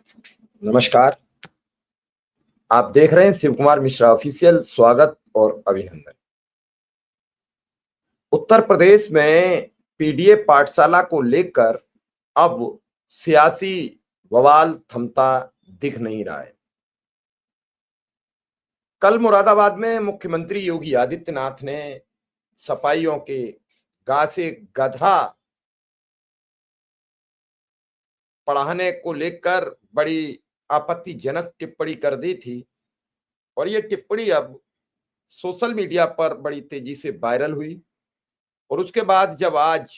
नमस्कार। आप देख रहे हैं शिव कुमार मिश्रा ऑफिशियल। स्वागत और अभिनंदन। उत्तर प्रदेश में पीडीए पाठशाला को लेकर अब सियासी बवाल थमता दिख नहीं रहा है। कल मुरादाबाद में मुख्यमंत्री योगी आदित्यनाथ ने सपाइयों के गा से गधा पढ़ाने को लेकर बड़ी आपत्तिजनक टिप्पणी कर दी थी और ये टिप्पणी अब सोशल मीडिया पर बड़ी तेजी से वायरल हुई। और उसके बाद जब आज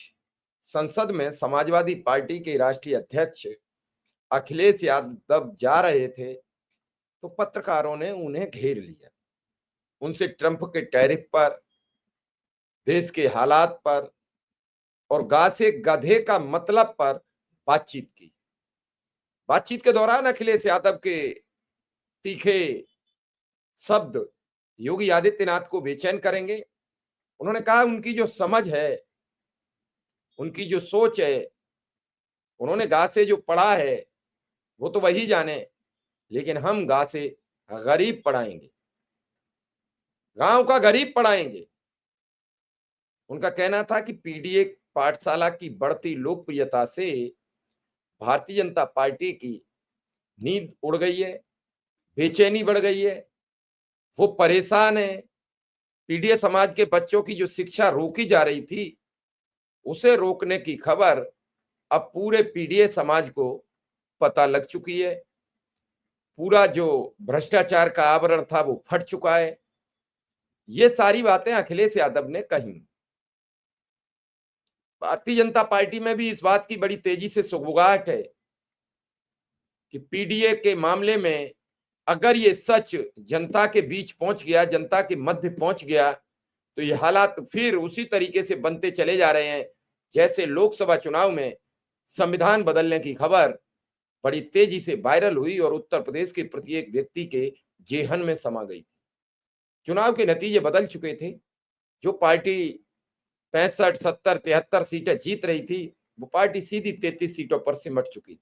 संसद में समाजवादी पार्टी के राष्ट्रीय अध्यक्ष अखिलेश यादव जा रहे थे तो पत्रकारों ने उन्हें घेर लिया। उनसे ट्रंप के टैरिफ पर, देश के हालात पर और गा से गधे का मतलब पर बातचीत की। बातचीत के दौरान अखिलेश यादव के तीखे शब्द योगी आदित्यनाथ को बेचैन करेंगे। उन्होंने कहा उनकी जो समझ है, उनकी जो सोच है, उन्होंने गा से जो पढ़ा है वो तो वही जाने, लेकिन हम गा से गरीब पढ़ाएंगे, गांव का गरीब पढ़ाएंगे। उनका कहना था कि पीडीए पाठशाला की बढ़ती लोकप्रियता से भारतीय जनता पार्टी की नींद उड़ गई है, बेचैनी बढ़ गई है, वो परेशान है। पीडीए समाज के बच्चों की जो शिक्षा रोकी जा रही थी, उसे रोकने की खबर अब पूरे पीडीए समाज को पता लग चुकी है। पूरा जो भ्रष्टाचार का आवरण था वो फट चुका है। ये सारी बातें अखिलेश यादव ने कही। भारतीय जनता पार्टी में भी इस बात की बड़ी तेजी से सुगबुगाहट है कि पीडीए के मामले में अगर ये सच जनता के बीच पहुंच गया, जनता के मध्य पहुंच गया, तो ये हालात फिर उसी तरीके से बनते चले जा रहे हैं जैसे लोकसभा चुनाव में संविधान बदलने की खबर बड़ी तेजी से वायरल हुई और उत्तर प्रदेश के प्रत्येक व्यक्ति के जेहन में समा गई थी। चुनाव के नतीजे बदल चुके थे। जो पार्टी 65, 70, 73 सीटें जीत रही थी, वो पार्टी सीधी 33 सीटों पर सिमट चुकी थी।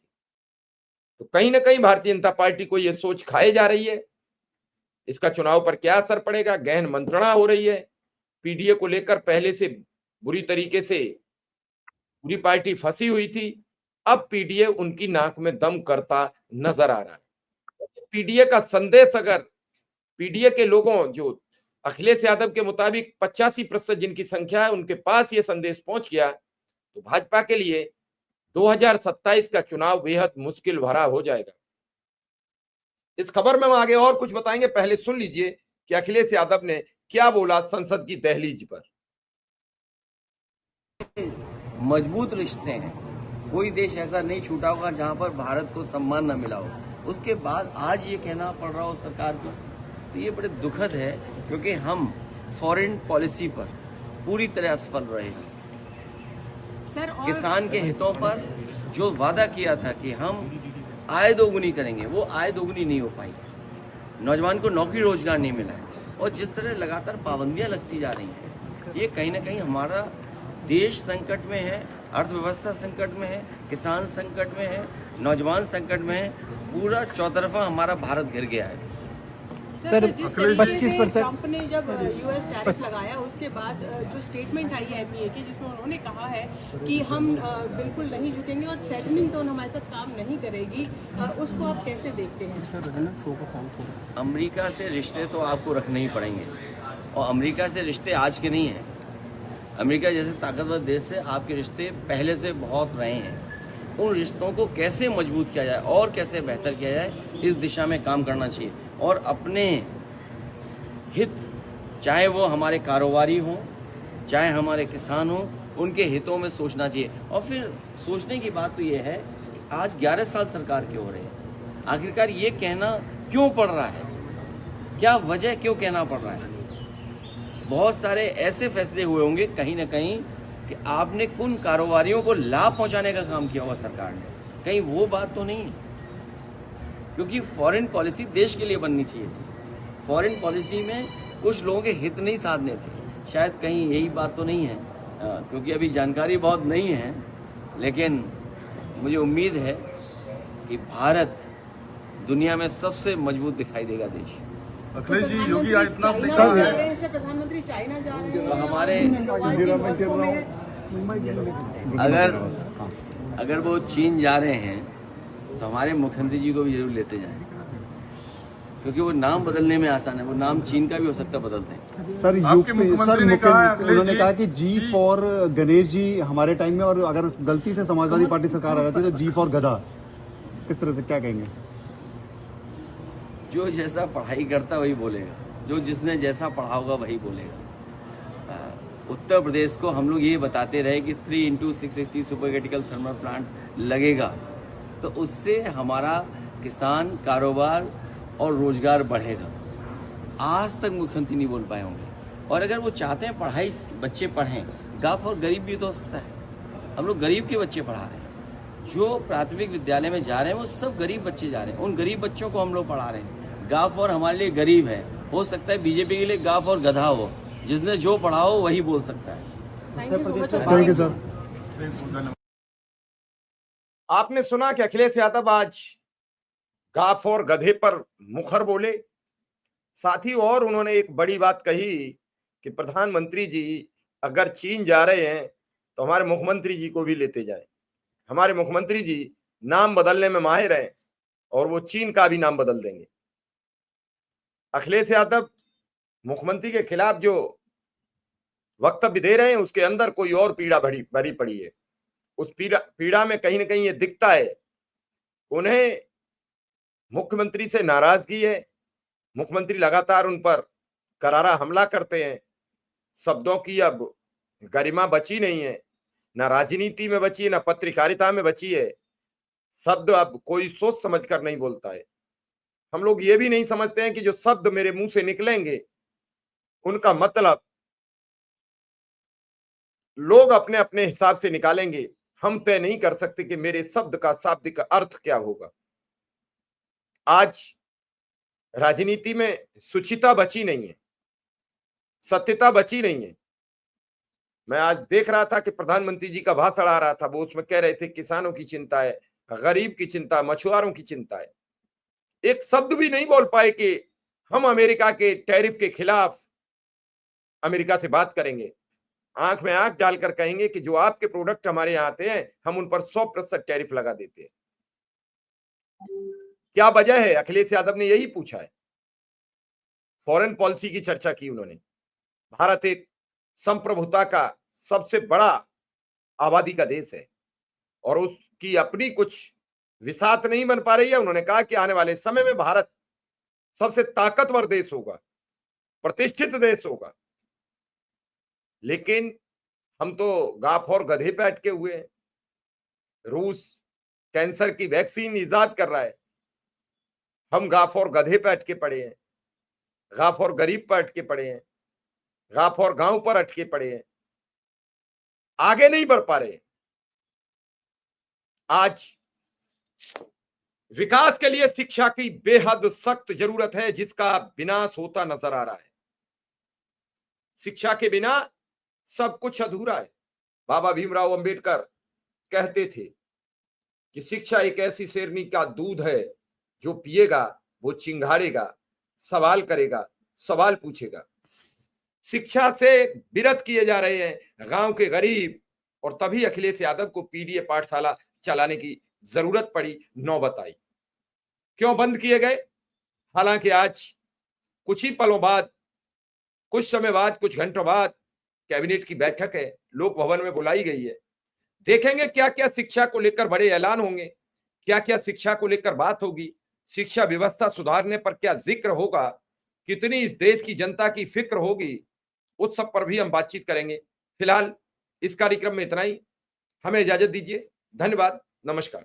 तो कहीं ना कहीं भारतीय जनता पार्टी को यह सोच खाए जा रही है। इसका चुनाव पर क्या असर पड़ेगा, गहन मंत्रणा हो रही है। पीडीए को लेकर पहले से बुरी तरीके से पूरी पार्टी फंसी हुई थी। अब पीडीए उनकी नाक में दम करता नजर आ रहा है। पीडीए का संदेश, अगर पीडीए के लोगों, जो अखिलेश यादव के मुताबिक 85% जिनकी संख्या है, उनके पास ये संदेश पहुंच गया तो भाजपा के लिए 2027 का चुनाव बेहद मुश्किल भरा हो जाएगा। इस खबर में हम आगे और कुछ बताएंगे, पहले सुन लीजिए कि अखिलेश यादव ने क्या बोला संसद की दहलीज पर। मजबूत रिश्ते हैं, कोई देश ऐसा नहीं छूटा होगा जहां पर भारत को सम्मान न मिला हो। उसके बाद आज ये कहना पड़ रहा हो सरकार को, तो ये बड़े दुखद है, क्योंकि हम फॉरेन पॉलिसी पर पूरी तरह असफल रहे हैं। सर, किसान के हितों पर जो वादा किया था कि हम आय दोगुनी करेंगे, वो आय दोगुनी नहीं हो पाई। नौजवान को नौकरी रोजगार नहीं मिला है और जिस तरह लगातार पाबंदियां लगती जा रही हैं, ये कहीं ना कहीं हमारा देश संकट में है, अर्थव्यवस्था संकट में है, किसान संकट में है, नौजवान संकट में है, पूरा चौतरफा हमारा भारत घिर गया है। सर 25% ट्रंप ने जब यूएस टैरिफ लगाया, उसके बाद जो स्टेटमेंट आई है एमईए की, जिसमें उन्होंने कहा है कि हम बिल्कुल नहीं झुकेंगे और थ्रेटनिंग टोन हमारे साथ काम नहीं करेगी, उसको आप कैसे देखते हैं? अमेरिका से रिश्ते तो आपको रखने ही पड़ेंगे और अमेरिका से रिश्ते आज के नहीं हैं। अमेरिका जैसे ताकतवर देश से आपके रिश्ते पहले से बहुत रहे हैं। उन रिश्तों को कैसे मजबूत किया जाए और कैसे बेहतर किया जाए, इस दिशा में काम करना चाहिए और अपने हित, चाहे वो हमारे कारोबारी हों, चाहे हमारे किसान हों, उनके हितों में सोचना चाहिए। और फिर सोचने की बात तो ये है कि आज 11 साल सरकार के हो रहे हैं, आखिरकार ये कहना क्यों पड़ रहा है, क्या वजह, क्यों कहना पड़ रहा है? बहुत सारे ऐसे फैसले हुए होंगे कहीं ना कहीं कि आपने उन कारोबारियों को लाभ पहुंचाने का काम किया होगा सरकार ने, कहीं वो बात तो नहीं है? क्योंकि फॉरेन पॉलिसी देश के लिए बननी चाहिए थी। फॉरेन पॉलिसी में कुछ लोगों के हित नहीं साधने थे, शायद कहीं यही बात तो नहीं है, क्योंकि अभी जानकारी बहुत नहीं है, लेकिन मुझे उम्मीद है कि भारत दुनिया में सबसे मजबूत दिखाई देगा देश। अखिलेश जी, योगी आदित्यनाथ ने चाइना कहा जा है रहे हैं, इससे प्रधानमंत्री चाइना जा रहे हैं। तो हमारे मॉस्को में है। अगर वो चीन जा रहे हैं तो हमारे मुख्यमंत्री जी को भी जरूर लेते जाएं, क्योंकि वो नाम बदलने में आसान है। वो नाम चीन का भी हो सकता है, बदल दें। सर आपके मुख्यमंत्री ने कहा है, अखिलेश उन्होंने जी, कहा कि जी फॉर गणेश जी हमारे टाइम में, और अगर गलती से समाजवादी पार्टी सरकार आ जाती है तो जी फॉर गधा। किस तरह से, क्या कहेंगे? जो जैसा पढ़ाई करता वही बोलेगा, जो जिसने जैसा पढ़ा होगा वही बोलेगा। उत्तर प्रदेश को हम लोग ये बताते रहे कि 3x660 super critical thermal plant लगेगा, तो उससे हमारा किसान, कारोबार और रोजगार बढ़ेगा। आज तक मुख्यमंत्री नहीं बोल पाए होंगे। और अगर वो चाहते हैं पढ़ाई, बच्चे पढ़ें, गाँव और गरीब भी तो हो सकता है। हम लोग गरीब के बच्चे पढ़ा रहे हैं, जो प्राथमिक विद्यालय में जा रहे हैं वो सब गरीब बच्चे जा रहे हैं। उन गरीब बच्चों को हम लोग पढ़ा रहे हैं। गाँव और हमारे लिए गरीब है, हो सकता है बीजेपी के लिए गाँव और गधा हो, जिसने जो पढ़ा हो वही बोल सकता है। Thank you sir. आपने सुना कि अखिलेश यादव आज गाफ और गधे पर मुखर बोले। साथ ही और उन्होंने एक बड़ी बात कही कि प्रधानमंत्री जी अगर चीन जा रहे हैं तो हमारे मुख्यमंत्री जी को भी लेते जाए। हमारे मुख्यमंत्री जी नाम बदलने में माहिर हैं और वो चीन का भी नाम बदल देंगे। अखिलेश यादव मुख्यमंत्री के खिलाफ जो वक्तव्य दे रहे हैं उसके अंदर कोई और पीड़ा भरी पड़ी है। उस पीड़ा में कहीं ना कहीं ये दिखता है, उन्हें मुख्यमंत्री से नाराजगी है। मुख्यमंत्री लगातार उन पर करारा हमला करते हैं। शब्दों की अब गरिमा बची नहीं है, ना राजनीति में बची है, ना पत्रकारिता में बची है। शब्द अब कोई सोच समझ कर नहीं बोलता है। हम लोग ये भी नहीं समझते हैं कि जो शब्द मेरे मुंह से निकलेंगे उनका मतलब लोग अपने अपने हिसाब से निकालेंगे। हम तय नहीं कर सकते कि मेरे शब्द का शाब्दिक अर्थ क्या होगा। आज राजनीति में शुचिता बची नहीं है, सत्यता बची नहीं है। मैं आज देख रहा था कि प्रधानमंत्री जी का भाषण आ रहा था, वो उसमें कह रहे थे किसानों की चिंता है, गरीब की चिंता, मछुआरों की चिंता है। एक शब्द भी नहीं बोल पाए कि हम अमेरिका के टैरिफ के खिलाफ अमेरिका से बात करेंगे। आंख में आंख डालकर कहेंगे कि जो आपके प्रोडक्ट हमारे यहां आते हैं हम उन पर 100% टैरिफ लगा देते हैं। क्या वजह है? अखिलेश यादव ने यही पूछा है। फॉरेन पॉलिसी की चर्चा की उन्होंने। भारत एक संप्रभुता का सबसे बड़ा आबादी का देश है और उसकी अपनी कुछ विसात नहीं बन पा रही है। उन्होंने कहा कि आने वाले समय में भारत सबसे ताकतवर देश होगा, प्रतिष्ठित देश होगा। लेकिन हम तो गाफ और गधे पे अटके हुए हैं। रूस कैंसर की वैक्सीन इजाद कर रहा है, हम गाफ और गधे पे अटके पड़े हैं, गाफ और गरीब पर अटके पड़े हैं, गाफ और गांव पर अटके पड़े हैं, आगे नहीं बढ़ पा रहे। आज विकास के लिए शिक्षा की बेहद सख्त जरूरत है, जिसका विनाश होता नजर आ रहा है। शिक्षा के बिना सब कुछ अधूरा है। बाबा भीमराव अंबेडकर कहते थे कि शिक्षा एक ऐसी शेरनी का दूध है जो पिएगा वो चिंघाड़ेगा, सवाल करेगा, सवाल पूछेगा। शिक्षा से विरत किए जा रहे हैं गांव के गरीब, और तभी अखिलेश यादव को पीडीए पाठशाला चलाने की जरूरत पड़ी, नौबत आई। क्यों बंद किए गए? हालांकि आज कुछ ही पलों बाद, कुछ समय बाद, कुछ घंटों बाद कैबिनेट की बैठक है, लोक भवन में बुलाई गई है। देखेंगे क्या क्या शिक्षा को लेकर बड़े ऐलान होंगे, क्या क्या शिक्षा को लेकर बात होगी, शिक्षा व्यवस्था सुधारने पर क्या जिक्र होगा, कितनी इस देश की जनता की फिक्र होगी, उस सब पर भी हम बातचीत करेंगे। फिलहाल इस कार्यक्रम में इतना ही। हमें इजाजत दीजिए। धन्यवाद। नमस्कार।